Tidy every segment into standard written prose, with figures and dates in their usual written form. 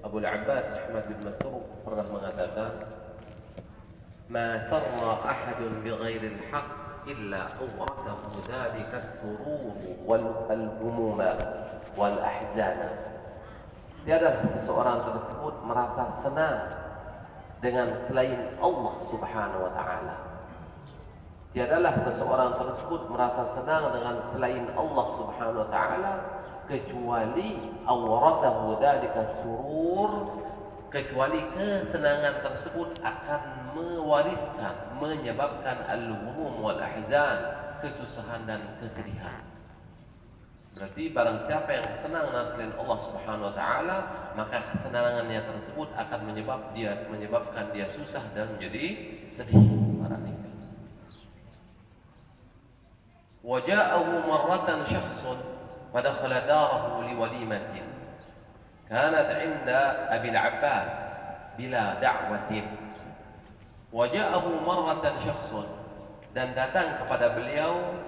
Abu Abbas Ahmad bin Mas'ud pernah mengatakan, "Ma sarra ahadun bighairi al-haq illa awratahu dhalika as-surur wal humuma wal ahzana." Tiada seseorang tersebut merasa senang dengan selain Allah Subhanahu wa taala. Tiadalah seseorang tersebut merasa senang dengan selain Allah Subhanahu wa taala kecuali awratahu dzalika surur, kecuali kesenangan tersebut akan mewariskan, menyebabkan al-humum wal ahzan, kesusahan dan kesedihan. Berarti barang siapa yang senang dengan selain Allah Subhanahu wa taala, maka kesenangannya tersebut akan menyebabkan dia susah dan menjadi sedih. Waja'ahu marratan syakhsun fadakhala darahu liwalimatin kanat 'inda Abi al-Abbas bila da'watin. Waja'ahu marratan syakhsun, dan datang kepada beliau,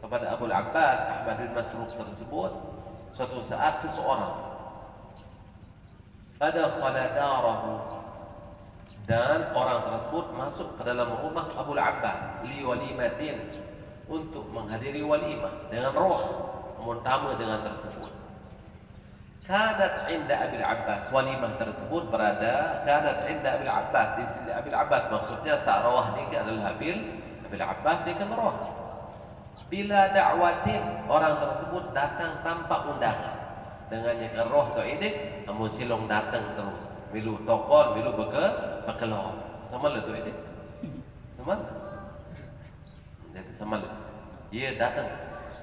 kepada Abu Abbas Ahmad bin Mas'ud tersebut, suatu saat seseorang. Fadakhala darahu, dan orang tersebut masuk ke dalam rumah Abu Abbas liwalimatin, untuk menghadiri walimah dengan roh, tamu dengan tersebut. Kanat 'inda Abi Abbas, walimah tersebut berada kanat 'inda Abi Abbas, di sisi Abi Abbas, maksudnya sarawah ini adalah Abi Abbas ini kan roh. Bila da'watin, orang tersebut datang tanpa undangan. Dengannya ke roh tu ini, kamu silong datang terus. Milu tokon, milu bekelor. Sama lah tu ini. Sama? Jadi sama lah. Dia datang.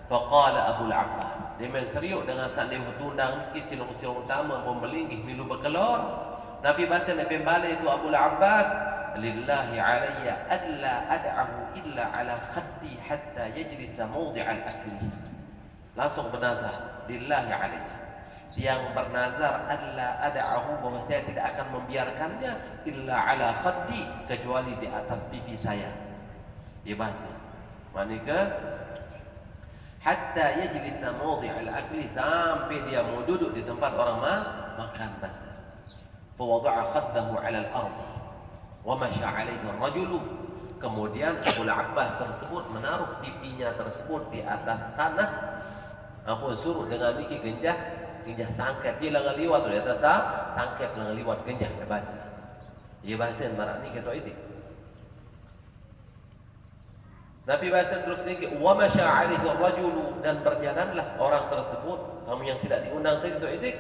Faqala Abu Abbas. Dia main serius dengan saat dia bertundang ni, silong-silong utama pun melingkih, milu bekelor. Nabi bahasa Nabi balik itu Abu Abbas, lillahi alayya alla ad'ahu illa ala khatti hatta yajlisa mawdi'al akli. Langsung bernazar, lillahi alayya, yang bernazar alla ad'ahu, bahwa saya tidak akan membiarkannya illa ala khatti, kecuali di atas pipi saya. Dia bahasa manika hatta yajlisa mawdi'al akli, sampai dia mau duduk di tempat orang makan. Bahasa fawadha'a khaddahu 'ala al-ardh wa masya 'alaihi ar-rajulu, kemudian Abu Abbas tersebut menaruh pipinya tersebut di atas tanah. Ampun suruh dengan niki genjah sangket dia lengan liwat di atas sangket lengan liwat genjah bahasa. Dia bahasa marak ni kata itu. Nabi bahasa terus niki wa masya 'alaihi ar-rajulu, dan berjalanlah orang tersebut, kamu yang tidak diundang itu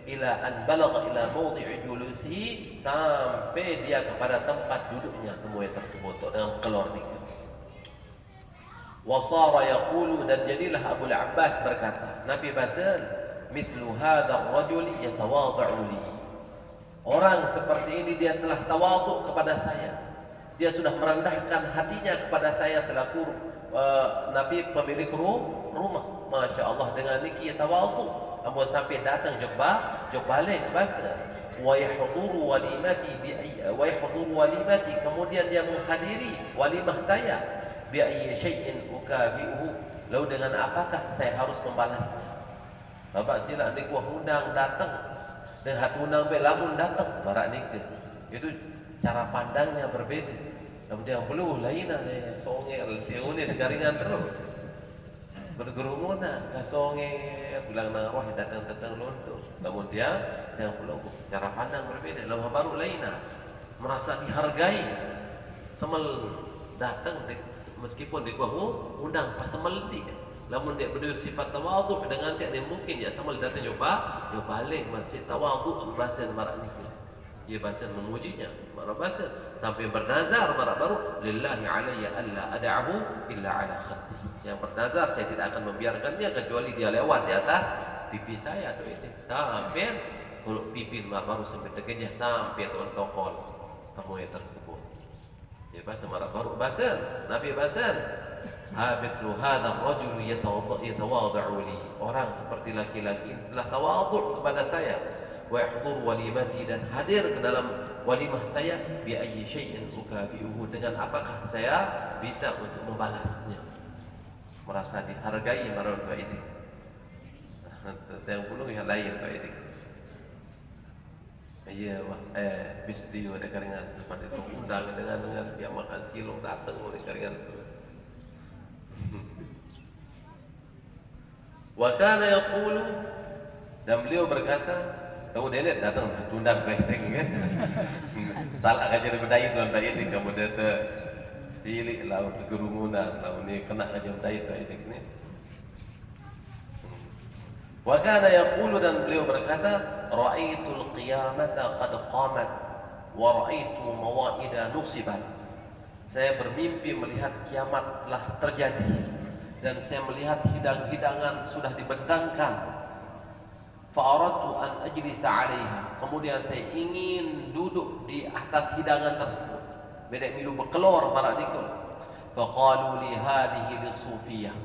ila an balagha ila mawdi'i julusihi, sampai dia kepada tempat duduknya temui tersebut dengan keluar ni. Wa sara yaqulu, dan jadilah Abu Abbas berkata, Nabi bahasa mithlu hadha ar-rajul yatawada'u li, orang seperti ini dia telah tawadhu kepada saya, dia sudah merendahkan hatinya kepada saya selaku Nabi pemilik rumah. Masya Allah, dengan niki tawadhu. Ampun sampai datang jog balik bahasa wa yahduru walimati, kemudian dia menghadiri walimah saya, bi ayyi syai'in ukabihu, lalu dengan apakah saya harus membalasnya. Bapak sila ni gua undang datang, dan hat undang be lamun datang barak ni ke. Itu cara pandangnya berbeda. Kemudian perlu lain ada songe seune garingan terus. Bergerumunan kasonge pulang nang roh datang lonto. Kemudian yang pulau cara pandang berbeda. Lalu baru lainnya merasa dihargai. Semel datang meskipun di kuahu undang pas semel di. Lamun dia berdua sifat tawadhu dengan dia mungkin ya semel datang coba balik masih tawadhu bahasa marak ni. Dia bahasa memujinya, marak bahasa sampai bernazar marak baru lillahi alayya alla ad'ahu illa ala khatti. Yang bernazar saya tidak akan membiarkannya kecuali dia lewat di atas pipi saya tu ini. Sampai kalau pipi baru sampai tegenya sampai tuan tokol temui tersebut. Dia bahasa marah baru bahasa Nabi bahasa habitlu hadha ar-rajul yatawada'u li, orang seperti laki-laki telah tawadhu kepada saya, wa yahduru walimati, dan hadir ke dalam walimah saya, bi ayyi syai'in ukabi'uhu, dengan apakah saya bisa untuk membalasnya. Merasa dihargai marah ini. Yang puluh yang lain itu. Iya, bis dia ada karingan pada itu undang dengan dia makan silong datang ada karingan terus. Wa kana yaqulu, dan beliau berkata, tahu dia datang tundang rehting kan. Salah aja bedai itu itu kamu dia silik lah kerumunan lah ini kena aja bedai itu ini. Wa kana yaqulu, dan beliau berkata, ra'aitul qiyamata qad qamat wa ra'aitu mawa'ida nusibat. Saya bermimpi melihat kiamat telah terjadi dan saya melihat hidang-hidangan sudah dibentangkan. Fa aradtu an ajlisa 'alaiha. Kemudian saya ingin duduk di atas hidangan tersebut. Bedek milu bekelor baradikul. Fa qalu li hadhihi lisufiyah.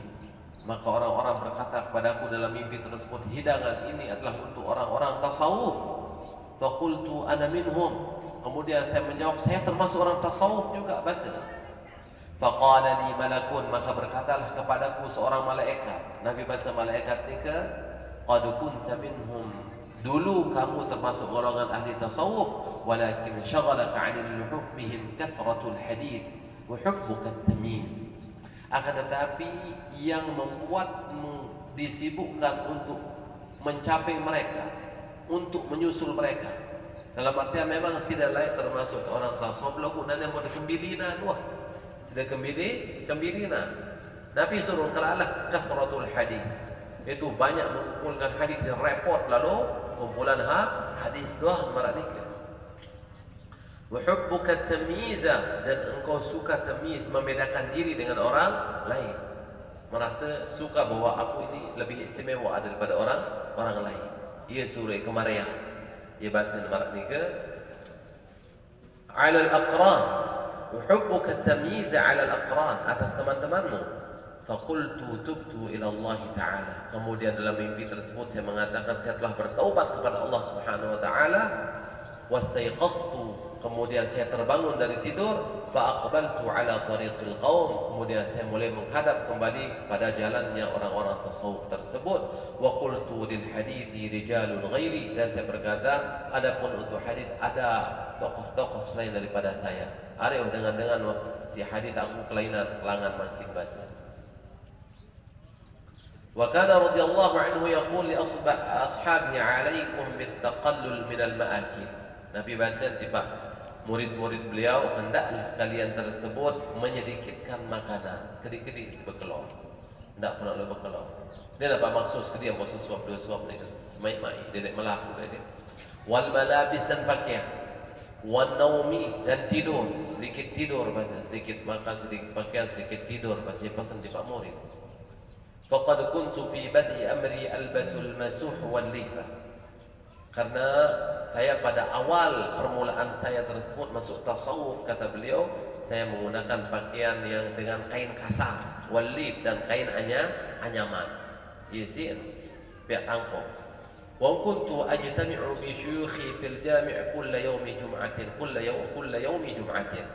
Maka orang-orang berkata kepadaku dalam mimpi tersebut, hidangan ini adalah untuk orang-orang tasawuf. Faqultu ana minhum. Kemudian saya menjawab, saya termasuk orang tasawuf juga bahasa. Faqala li malakun, maka berkatalah kepadaku seorang malaikat. Nabi bahasa malaikat ni ke, qad kunta minhum. Dulu kamu termasuk golongan ahli tasawuf, walakin syaghalaka 'anil hukmihim kathratul hadith wa hubbuka at-tamyiz. Akan tetapi yang membuatmu disibukkan untuk mencapai mereka, untuk menyusul mereka. Dalam artian memang tidak lain termasuk orang tasawuf lagu dan yang mau dikembalikan wah. Sudah kembalikan. Nabi suruh kalalah kathratul hadis. Itu banyak mengumpulkan hadis yang repot lalu kumpulan hadis doang maranika. Wa hubbuka tamyiza, dan engkau suka tamyiz, membedakan diri dengan orang lain. Merasa suka bahwa aku ini lebih istimewa daripada orang lain. Ia surah kemarin. Ia bahasa maranika. Ala al-aqran. Wa hubbuka tamyiza ala al-aqran, atas teman-temanmu. Faqultu tubtu ila Allah Ta'ala. Kemudian dalam mimpi tersebut saya mengatakan saya telah bertaubat kepada Allah Subhanahu wa taala. Wastaiqadtu, kemudian saya terbangun dari tidur. Fa'aqbaltu ala tariqil qaum, kemudian saya mulai menghadap kembali pada jalannya orang-orang tasawuf tersebut. Wa qultu lil hadithi rijalun ghairi, dan saya berkata, adapun untuk hadis ada tokoh-tokoh selain daripada saya. Arif dengan si hadis aku kelainan kelangan makin bahasa. Wa kana radhiyallahu anhu yaqul li ashabihi 'alaikum bittaqallul minal ma'akil. Nabi bahasa tiba murid-murid beliau, hendaklah kalian tersebut menyedikitkan makanan, kedik-kedik bekelor. Hendak pernah lebih bekelor. Dia dapat maksud sekali yang bosan suap dua suap ni semai-mai dia nak melaku dia. Wal malabis, dan pakaian. Wan naumi, dan tidur, sedikit tidur baca, sedikit makan, sedikit pakaian, sedikit tidur baca, pesan di Pak Murid. Faqad kuntu fi badi amri albasul masuh wal lifa. Karena saya pada awal permulaan saya tersebut masuk tasawuf, kata beliau, saya menggunakan pakaian yang dengan kain kasar, walid, dan kain anyaman. Yasin, pihak tangkong. Wa kuntu ajtami'u bi syuyukhi fil jami' kulla yawmi jum'atin, kulla yawmi jum'atin.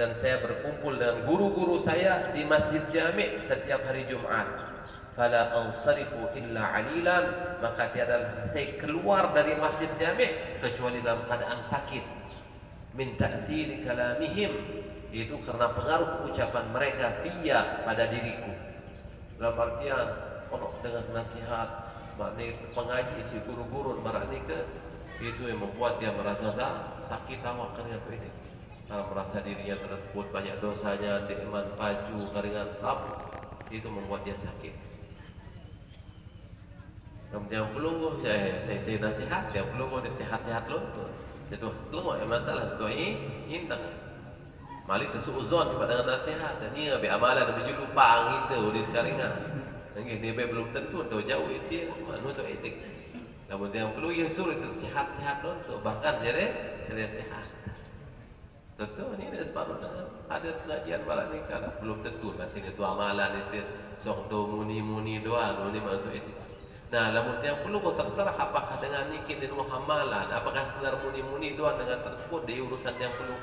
Dan saya berkumpul dengan guru-guru saya di Masjid Jami' setiap hari Jumat. Fala ansarifu illa alilan, maka tiada saya keluar dari Masjid Jami' kecuali dalam keadaan sakit. Min ta'thiri kalamihim, itu karena pengaruh ucapan mereka fiya, pada diriku. Dalam artian penuh dengan nasihat, maknanya pengaji si guru-guru maranika, itu yang membuat dia merasa sakit awak keringan ini. Kalau merasa dirinya tersebut banyak dosanya, diiman paju, keringan tabu, itu membuat dia sakit. Yang belum saya nasihat, yang belum dia sehat-sehat loh. Itu belum ada masalah tu ini tak. Malik kesuuzon pada nasihat, dan ini abi amalan lebih lupa itu di keringan. Nggih dia belum tentu tu jauh itu manu tu etik. Namun yang perlu ya suruh itu sehat-sehat loh, bahkan jadi sehat. Tentu ini ada separuh ada pengajian malah ni kalau belum tentu masih itu amalan itu sok do muni doang ini masuk itu. Nah, lamun yang perlu kau terserah apakah dengan nikah dan muhamalan, apakah sekedar muni doang dengan tersebut di urusan yang perlu.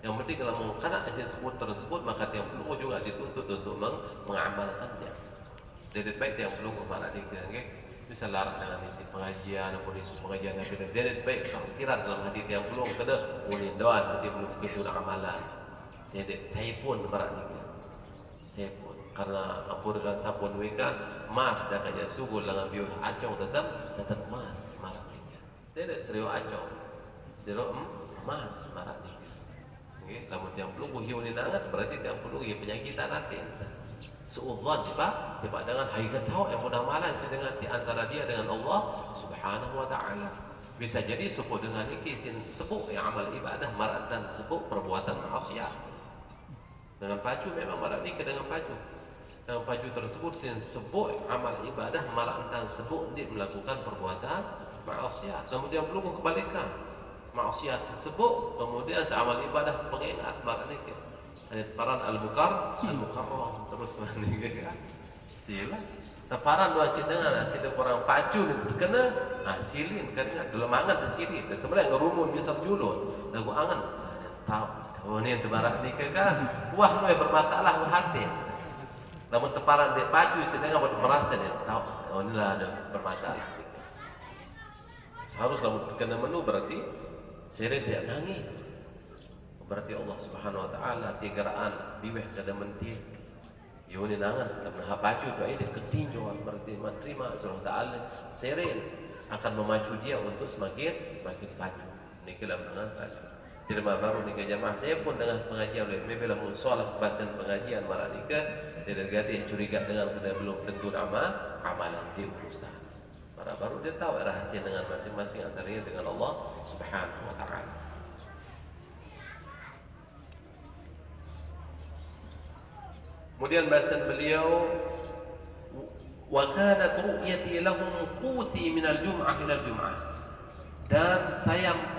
Yang penting kalau mau kena hasil sebut tersebut, maka yang perlu juga dituntut untuk mengamalkannya. Jadi baik yang perlu kemana nikah, okay? bisa larang dengan isi pengajian ataupun isu pengajian yang beda. Dia baik tersirat dalam hati tiang pulung kada ulin doan nanti belum tentu amalan. Jadi saya pun berani. Saya pun karena ampun dengan sabun mereka mas dan aja sugul dengan biu acong tetap mas maraknya. Dia serius acong. Serius mas maraknya. Okey, lamun tiang pulung hiu ni nangat berarti tiang pulung ia penyakitan hati. Seuzon tiba dengan hai tahu yang mudah malan dengan di antara dia dengan Allah Subhanahu wa taala. Bisa jadi sebut dengan ikisin sebut yang amal ibadah maratan sebut perbuatan maksiat. Dengan baju memang marah ni dengan baju. Dengan baju tersebut sin sebut amal ibadah maratan sebut dia melakukan perbuatan maksiat. Kemudian perlu kebalikan. Maksiat tersebut kemudian amal ibadah pengingat marah ni paran al-mukarram terus mana kan sila taparan dua dengan kita orang pacu ni kena silin kan delemangan silin sebenarnya ngerumun bisa julun lagu angan tahu ni tebarak ni kan wah nu bermasalah hati namun teparan dia pacu sedang buat merasa dia tahu inilah ada bermasalah harus lamun kena menu berarti seret dia nangis. Berarti Allah Subhanahu wa taala tigaraan biweh kada mentir. Yuni nangan karena hapaju tu ai ketinjo berarti menerima Allah taala seren akan memacu dia untuk semakin maju. Niki dalam nangan terima baru nika jamaah saya pun dengan pengajian oleh bila solat bahasan pengajian marah nika dia gati curiga dengan kada belum tentu amalan dia berusaha. Marah baru dia tahu rahasia dengan masing-masing antaranya dengan Allah Subhanahu wa taala. Kemudian bahasan beliau wa kanat ru'yati lahum quti minal jum'ah ila jum'ah dan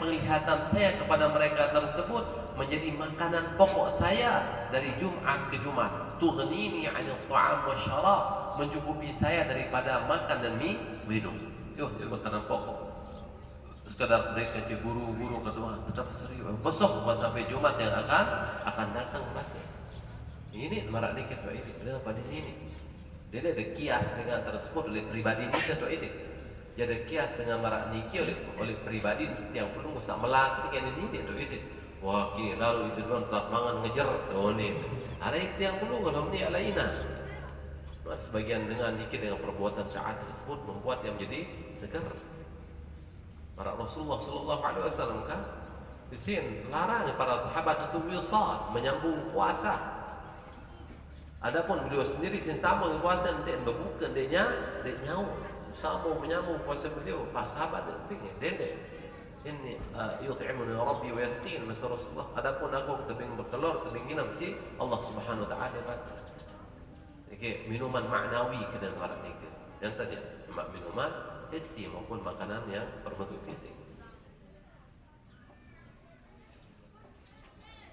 penglihatan saya kepada mereka tersebut menjadi makanan pokok saya dari Jumat ke Jumat tughnini 'anil ta'am wasyarab mencukupi saya daripada makan dan minum itu jadi makanan pokok sekadar mereka je guru-guru kedua tetap serius besok sampai Jumat yang akan datang pasti. Ini marak ni ketua ini. Kenapa di sini? Dia ada kias dengan tersebut oleh pribadi ni ketua ini. Dia ada kias dengan marak niki oleh pribadi yang perlu usah melak ni kan ini ketua ini. Wah kini lalu itu tuan telah mangan ngejar tu ni. Ada itu yang perlu kalau ni alaina. Sebagian dengan niki dengan perbuatan taat tersebut membuat yang menjadi segar. Para Rasulullah sallallahu alaihi wasallam kan di sini larang para sahabat untuk wisal menyambung puasa. Adapun beliau sendiri sesama puasa dia berbuka dia nyawa sesama menyambung puasa beliau pas sahabat dia dendek ini yut'imuni rabbi wa yasqin masa Rasulullah adapun aku tebing bertelur tebing minum si Allah Subhanahu wa taala pasti okey minuman maknawi ke dalam orang itu yang tadi minuman hissi maupun makanan yang berbentuk fisik.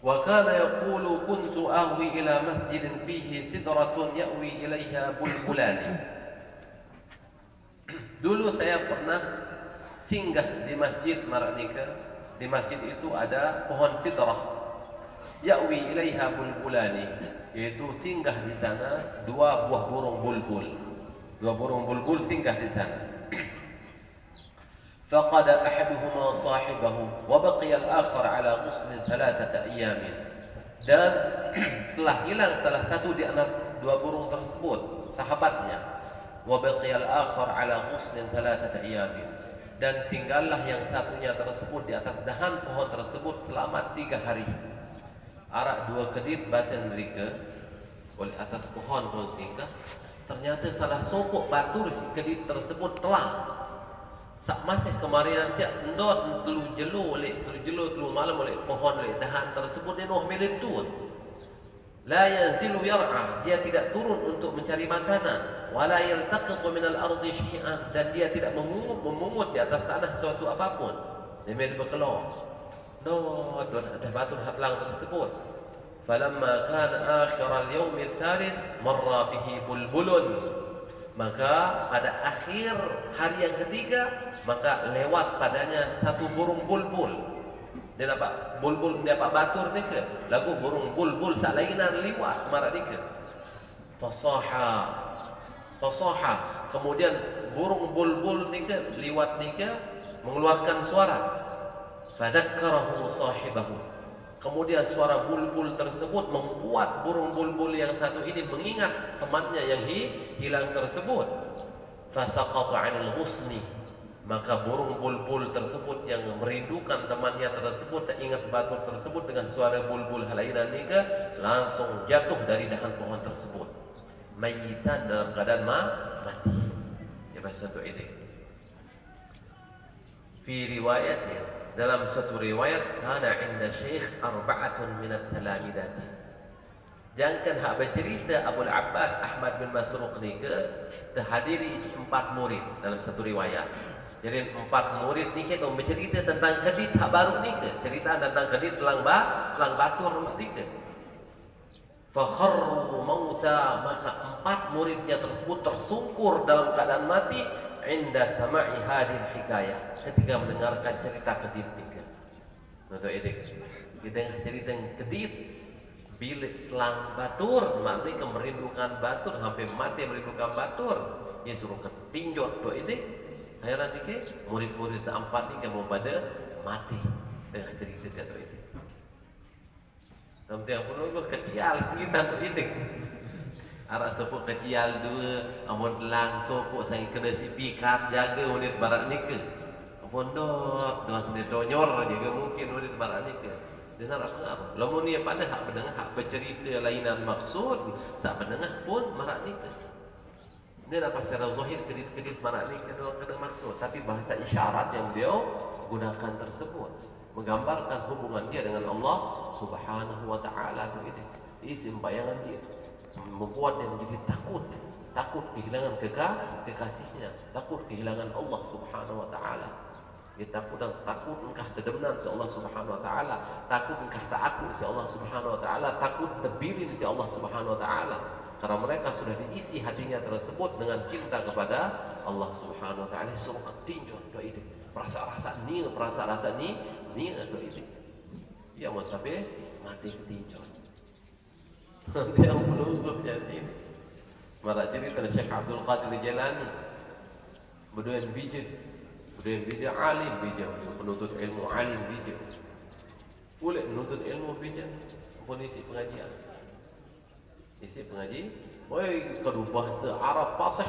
وكان يقول كنت آوي إلى مسجد فيه سدرة يأوي إليها بلبلان. Dulu saya pernah singgah di masjid Maranika. Di masjid itu ada pohon sidrah. Ya'wi ilaiha bulbulani, yaitu singgah di sana dua buah burung bulbul. Dua burung bulbul singgah di sana. فقد أحدهما صاحبه وبقي الآخر على غصن 3 أيام. Dan telah hilang salah satu di antara dua burung tersebut sahabatnya. وبقي الآخر على غصن 3 أيام. Dan tinggallah yang satunya tersebut di atas dahan pohon tersebut selama 3 hari. Arak dua kedip bahasan mereka oleh atas pohon singgah. Ternyata salah sokok batur si kedip tersebut telah sak masih kemarin tiap ndot telu jelo malam oleh pohon oleh dahan tersebut dia noh melentut. La yanzilu yar'a, dia tidak turun untuk mencari makanan. Wala yaltaqitu min al-ardi syai'an, dan dia tidak memungut di atas tanah sesuatu apapun. Dia main berkelor. No, ada batu hatlang tersebut. Falamma kana akhir al-yawm al-thalith marra bihi bulbulun. Maka pada akhir hari yang ketiga maka lewat padanya satu burung bulbul. Dia dapat bulbul, dia dapat batur ni ke lagu burung bulbul sak lainan liwat marah ni ke fasaha kemudian burung bulbul nika liwat nika mengeluarkan suara. Fadzakkarahu sahibahu. Kemudian suara bulbul tersebut membuat burung bulbul yang satu ini mengingat temannya yang hilang tersebut. Fasaqata 'anil husni. Maka burung bulbul tersebut yang merindukan temannya tersebut teringat batur tersebut dengan suara bulbul halainan nika langsung jatuh dari dahan pohon tersebut. Mayitan dalam keadaan mati. Ya bahasa itu ini. Fi riwayatnya dalam satu riwayat kana 'inda syekh arba'atun minat talamidati. Jangan hak bercerita Abu Abbas Ahmad bin Masruq nika terhadiri 4 murid dalam satu riwayat. Jadi 4 murid ni kita bercerita tentang kedit hak baru ni ke, cerita tentang kedit telang batur nika. Fa kharru mauta, maka 4 muridnya tersebut tersungkur dalam keadaan mati inda sama'i hadhihi hikayah, ketika mendengarkan cerita kedit nika. Untuk itu kita cerita kedit bilik telang batur, maknanya merindukan batur sampai mati merindukan batur. Dia suruh ketinjot tu ini. Akhirat ni murid-murid seempat ni kamu pada mati dengan cerita kata itu. Sampai apa lu ketial sekitar tu ini. Arak sepuk ketial dua, amun telang sopuk sang kena si pikat jaga murid barat ni ke. Pondok dua sini donyor juga mungkin murid barat ni ke. Dengar apa? Lamun ni pada hak pendengar hak bercerita lainan maksud, sak pendengar pun marak ni ke. Dia dapat secara zahir kedit-kedit marak ni kena maksud, tapi bahasa isyarat yang beliau gunakan tersebut menggambarkan hubungan dia dengan Allah Subhanahu wa taala itu. Isim bayangan dia membuat dia menjadi takut kehilangan kekasihnya, takut kehilangan Allah Subhanahu wa taala. Dia takut engkau terdemenan si Allah Subhanahu wa taala, takut engkau tak aku si Allah Subhanahu wa taala, takut terbirin si Allah Subhanahu wa taala. Karena mereka sudah diisi hatinya tersebut dengan cinta kepada Allah Subhanahu wa taala. Suruh ketinjau doa itu. Perasa-rasa ni doa itu. Ya mau sampai mati ketinjau. Dia yang belum jadi. Marak cerita Syekh Abdul Qadir Jalani. Berdua bija alim bija, penuntut ilmu alim bija. Boleh menuntut ilmu bija, pun isi pengajian. Isi pengaji, oi kedua bahasa Arab fasih,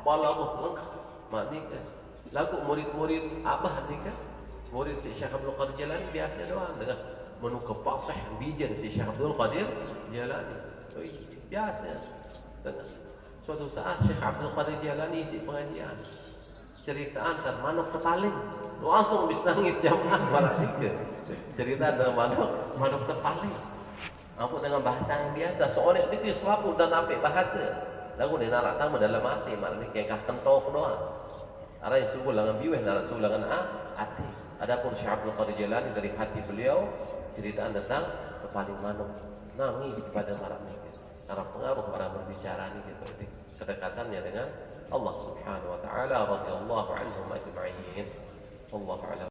balaghah lengkap. Maknanya lagu murid-murid abah ni kan, murid si Syekh Abdul Qadir Jalani biasa doang dengan menu kepasih bijan si Syekh Abdul Qadir Jalani. Oi biasa. Dengar. Suatu saat Syekh Abdul Qadir Jalani isi pengajian. Ceritaan dan manuk terpaling, langsung bisa nangis jamaah malah tiga. Cerita tentang manuk terpaling. Apa dengan bahasa yang biasa, seorang itu selalu dan apik bahasa. Lagu ni narak tamu dalam hati, maknanya kayak kentok doang. Ada yang subuh dengan biweh, narak subuh dengan hati. Adapun Syekh Abdul Qadir Jalani dari hati beliau, ceritaan tentang terpaling manuk, nangis kepada marak ni. Karena pengaruh orang berbicara ni gitu, kedekatannya dengan Allah Subhanahu wa taala radhiyallahu anhum ajma'in. Wallahu a'lam.